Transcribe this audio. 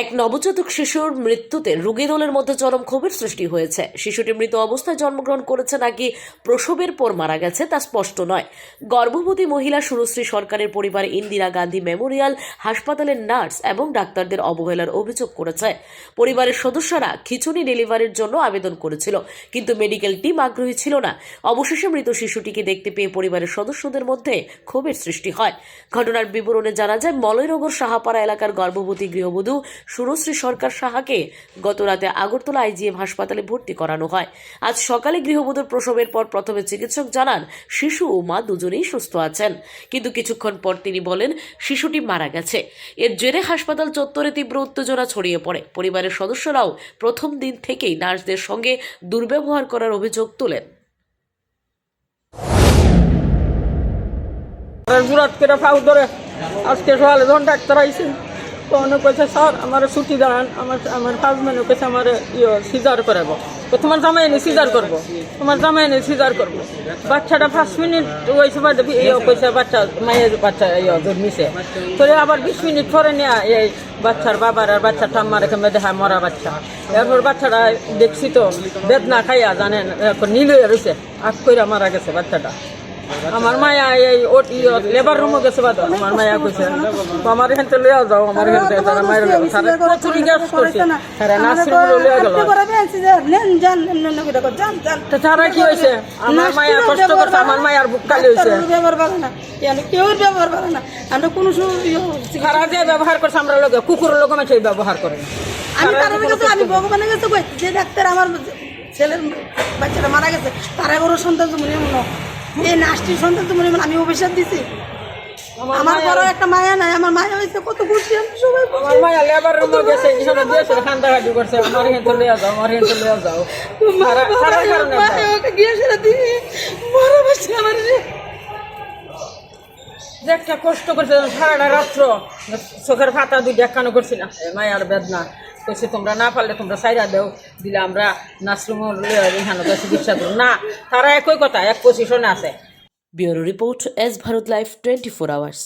এক নবজাতক শিশুর মৃত্যুতে রোগী দলের মধ্যে চরম ক্ষোভের সৃষ্টি হয়েছে। শিশুটি মৃত অবস্থায় জন্মগ্রহণ করেছে নাকি প্রসবের পর মারা গেছে তা স্পষ্ট নয়। গর্ভবতী মহিলা সুরশ্রী সরকারের পরিবার ইন্দিরা গান্ধী মেমোরিয়াল হাসপাতালের নার্স এবং ডাক্তারদের অবহেলার অভিযোগ করেছে। পরিবারের সদস্যরা খিচুনি ডেলিভারির জন্য আবেদন করেছিল, কিন্তু মেডিকেল টিম আগ্রহী ছিল না। অবশেষে মৃত শিশুটিকে দেখতে পেয়ে পরিবারের সদস্যদের মধ্যে ক্ষোভের সৃষ্টি হয়। ঘটনার বিবরণে জানা যায়, মলয়নগর সাহাপাড়া এলাকার গর্ভবতী গৃহবধূ সুরশ্রী সরকার সাহাকে গতরাতে আগরতলা আইজিএম হাসপাতালে ভর্তি করানো হয়। আজ সকালে গৃহবধূর প্রসবের পর প্রথমে চিকিৎসক জানান শিশু ও মা দুজনেই সুস্থ আছেন, কিন্তু কিছুক্ষণ পর তিনি বলেন শিশুটি মারা গেছে। এর জেরে হাসপাতাল চত্বরে তীব্র উত্তেজনা ছড়িয়ে পড়ে। পরিবারের সদস্যরাও প্রথম দিন থেকেই নার্সদের সঙ্গে দুর্ব্যবহার করার অভিযোগ তোলেন। আজকে সকালে যখন ডাক্তার আইসে তখন কইছে স্যার আমার ছুটি দাঁড়ান, আমার হাজব্যান্ড কইছে আমার সিজার করাবো, তো তোমার জামাই এনে সিজার করবো, তোমার জামাই এনে সিজার করবো। বাচ্চাটা 5 মিনিট ওইসে কইছে বাচ্চা মায়ের বাচ্চা জন্মিছে, তো আবার 20 মিনিট পরে নেয়া এই বাচ্চার বাবার আর বাচ্চার ঠাম্মার এখানে দেখা মরা বাচ্চা। এরপর বাচ্চাটা দেখছি তো বেদনা খাইয়া জানেন নীল হয়ে রয়েছে, আগ কইরা মারা গেছে বাচ্চাটা। আমার মায়া এই লেবার রুমও গেছে বাদ, আমার মায়া কইছে আমার এখান থেকে লইয়া যাও, আমার এখান থেকে তারা মায়ের চুরি গ্যাস করছে নার্সিংহোমে লইয়া গেল। তারা কি হয়েছে, আমার মায়া কষ্ট করছে, আমার মায়ার বুক কালি হয়েছে। কেউ ব্যবহার করে না, আমরা কোনো তারা যে ব্যবহার করছে আমরা লোক কুকুরের লোক সেই ব্যবহার করে। আমি ভগবানের কাছে কই যে ডাক্তার আমার ছেলের বাচ্চাটা মারা গেছে তারা বড় সন্তান তো মনে মনে এই নাস্তির সন্তান তো মনে মনে আমি অভিশাপ দিছি। আমার বড় একটা মায়া নাই, আমার মায়া হয়েছে কত খুশি আমি সবাই। আমার মায়া লেবার রুমে গেছে, এখানে দিয়েছে খান্দাঘাটি করছে, আমার এখান থেকে লইয়া যাও, আমার এখান থেকে লইয়া যাও। ওকে গিয়ে সেটা দিয়ে মরা বাচ্চা আমার যে একটা কষ্ট করছে সারাটা রাত্র চোখের ফাতা দুই দেখানো করছি না, মায়ার বেদনা কইছে তোমরা না পারলে তোমরা সাইরা দেও, দিলে আমরা নার্সিংহোম এখানে চিকিৎসা দেবো না। তারা একই কথা, এক পজিশনে আছে। Bureau report, S Bharat live 24 hours.